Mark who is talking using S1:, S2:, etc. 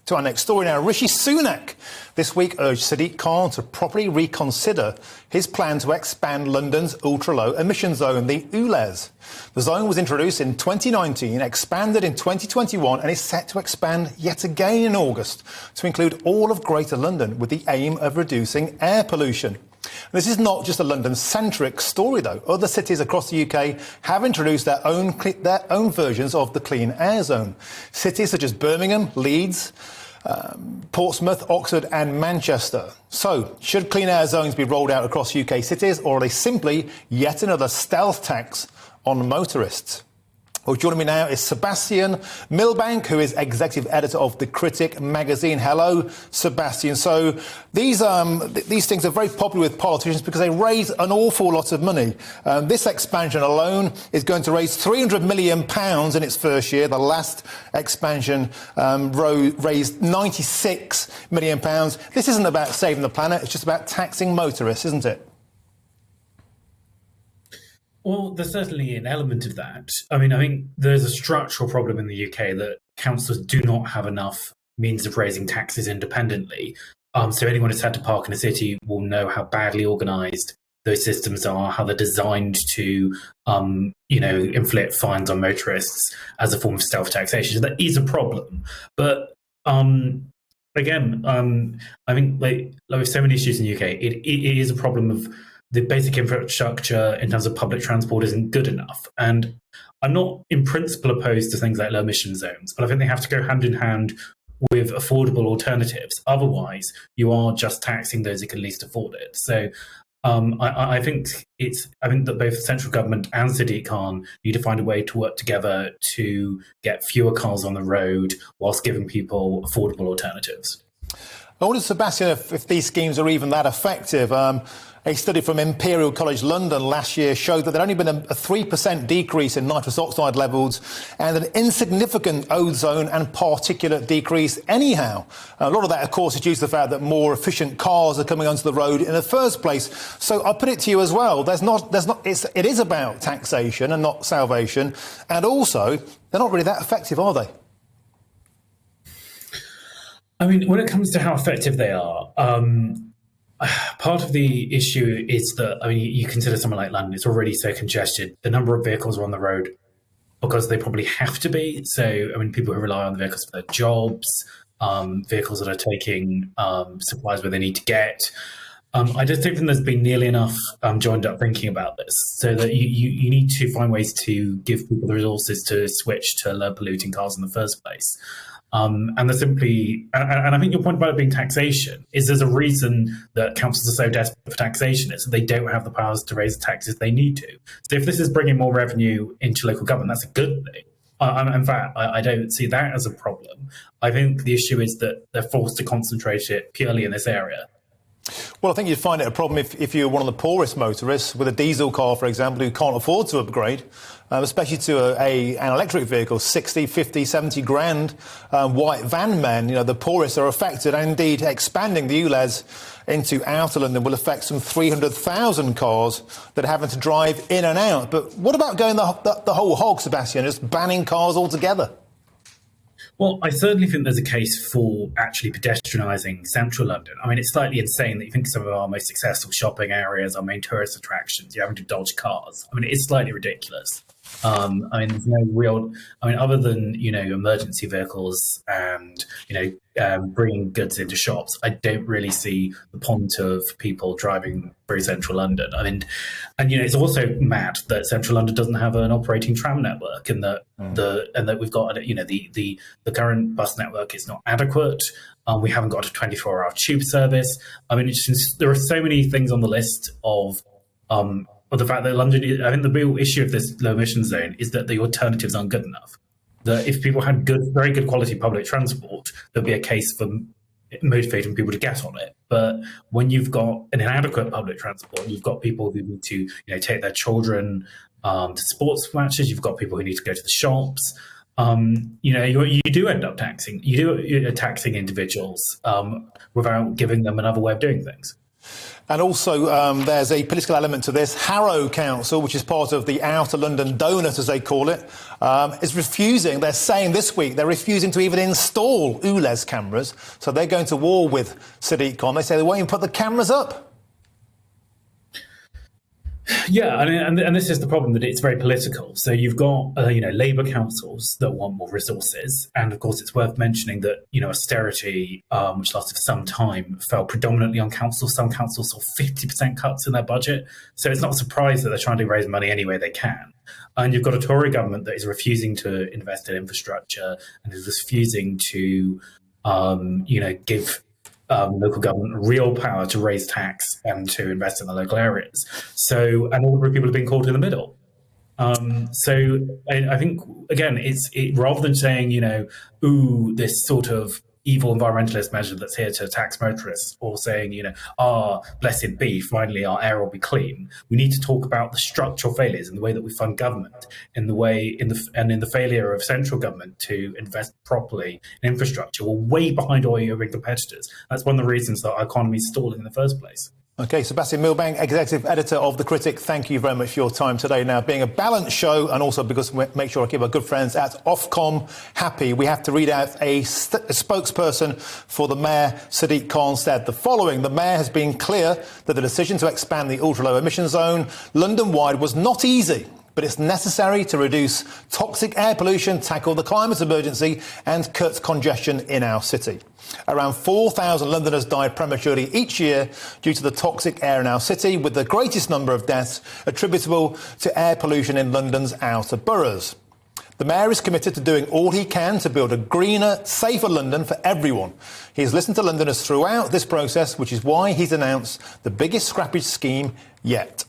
S1: To our next story now, Rishi Sunak this week urged Sadiq Khan to properly reconsider his plan to expand London's ultra-low emission zone, the ULEZ. The zone was introduced in 2019, expanded in 2021 and is set to expand yet again in August to include all of Greater London with the aim of reducing air pollution. This is not just a London-centric story, though. Other cities across the UK have introduced their own versions of the clean air zone. Cities such as Birmingham, Leeds, Portsmouth, Oxford and Manchester. So, should clean air zones be rolled out across UK cities, or are they simply yet another stealth tax on motorists? Well, joining me now is Sebastian Milbank, who is executive editor of The Critic magazine. Hello, Sebastian. So these things are very popular with politicians because they raise an awful lot of money. This expansion alone is going to raise £300 million in its first year. The last expansion raised £96 million. This isn't about saving the planet, it's just about taxing motorists, isn't it?
S2: Well, there's certainly an element of that. I mean, I think there's a structural problem in the UK that councils do not have enough means of raising taxes independently. So anyone who's had to park in a city will know how badly organised those systems are, how they're designed to, inflict fines on motorists as a form of self-taxation. So that is a problem. But I think like with so many issues in the UK, it is a problem of the basic infrastructure in terms of public transport isn't good enough. And I'm not in principle opposed to things like low emission zones, but I think they have to go hand in hand with affordable alternatives. Otherwise, you are just taxing those who can least afford it. So I think that both the central government and Sadiq Khan need to find a way to work together to get fewer cars on the road whilst giving people affordable alternatives.
S1: I wonder, Sebastian, if these schemes are even that effective. A study from Imperial College London last year showed that there had only been a 3% decrease in nitrous oxide levels and an insignificant ozone and particulate decrease anyhow. A lot of that, of course, is due to the fact that more efficient cars are coming onto the road in the first place. So I'll put it to you as well. It is about taxation and not salvation. And also, they're not really that effective, are they?
S2: I mean, when it comes to how effective they are, part of the issue is that, I mean, you consider somewhere like London, it's already so congested. The number of vehicles are on the road because they probably have to be. So, I mean, people who rely on the vehicles for their jobs, vehicles that are taking supplies where they need to get. I just don't think there's been nearly enough joined up thinking about this, so that you need to find ways to give people the resources to switch to low polluting cars in the first place. And they're simply, and I think your point about it being taxation is there's a reason that councils are so desperate for taxation. It's that they don't have the powers to raise the taxes they need to. So if this is bringing more revenue into local government, that's a good thing. In fact, I don't see that as a problem. I think the issue is that they're forced to concentrate it purely in this area.
S1: Well, I think you'd find it a problem if you're one of the poorest motorists with a diesel car, for example, who can't afford to upgrade, especially to an electric vehicle, 60, 50, 70 grand, white van men. The poorest are affected, and indeed expanding the ULEZ into outer London will affect some 300,000 cars that are having to drive in and out. But what about going the whole hog, Sebastian, just banning cars altogether?
S2: Well, I certainly think there's a case for actually pedestrianising central London. I mean, it's slightly insane that you think some of our most successful shopping areas, our main tourist attractions, you're having to dodge cars. I mean, it's slightly ridiculous. I mean, there's no real, other than, emergency vehicles and, bringing goods into shops, I don't really see the point of people driving through central London. I mean, and, it's also mad that central London doesn't have an operating tram network, and that that we've got, the current bus network is not adequate. We haven't got a 24-hour tube service. I mean, there are so many things on the list of the fact that London, I think the real issue of this low emission zone is that the alternatives aren't good enough. That if people had very good quality public transport, there'd be a case for motivating people to get on it. But when you've got an inadequate public transport, you've got people who need to, take their children to sports matches. You've got people who need to go to the shops. You do end up taxing. You're taxing individuals without giving them another way of doing things.
S1: And also, there's a political element to this. Harrow Council, which is part of the Outer London Donut, as they call it, is refusing. They're saying this week they're refusing to even install ULEZ cameras. So they're going to war with Sadiq Khan. They say they won't even put the cameras up.
S2: Yeah, and this is the problem, that it's very political. So you've got Labour councils that want more resources, and of course it's worth mentioning that austerity, which lasted for some time, fell predominantly on councils. Some councils saw 50% cuts in their budget, so it's not a surprise that they're trying to raise money any way they can. And you've got a Tory government that is refusing to invest in infrastructure and is refusing to give local government real power to raise tax and to invest in the local areas. So, and ordinary people have been caught in the middle. So I think, again, rather than saying, this sort of evil environmentalist measure that's here to tax motorists, or saying, blessed be, finally our air will be clean. We need to talk about the structural failures in the way that we fund government, in the failure of central government to invest properly in infrastructure. We're way behind all European competitors. That's one of the reasons that our economy is stalling in the first place.
S1: OK, Sebastian Milbank, Executive Editor of The Critic, thank you very much for your time today. Now, being a balanced show, and also because we make sure I keep our good friends at Ofcom happy, we have to read out a spokesperson for the Mayor, Sadiq Khan, said the following. The Mayor has been clear that the decision to expand the ultra-low emission zone London-wide was not easy, but it's necessary to reduce toxic air pollution, tackle the climate emergency and cut congestion in our city. Around 4,000 Londoners die prematurely each year due to the toxic air in our city, with the greatest number of deaths attributable to air pollution in London's outer boroughs. The Mayor is committed to doing all he can to build a greener, safer London for everyone. He has listened to Londoners throughout this process, which is why he's announced the biggest scrappage scheme yet.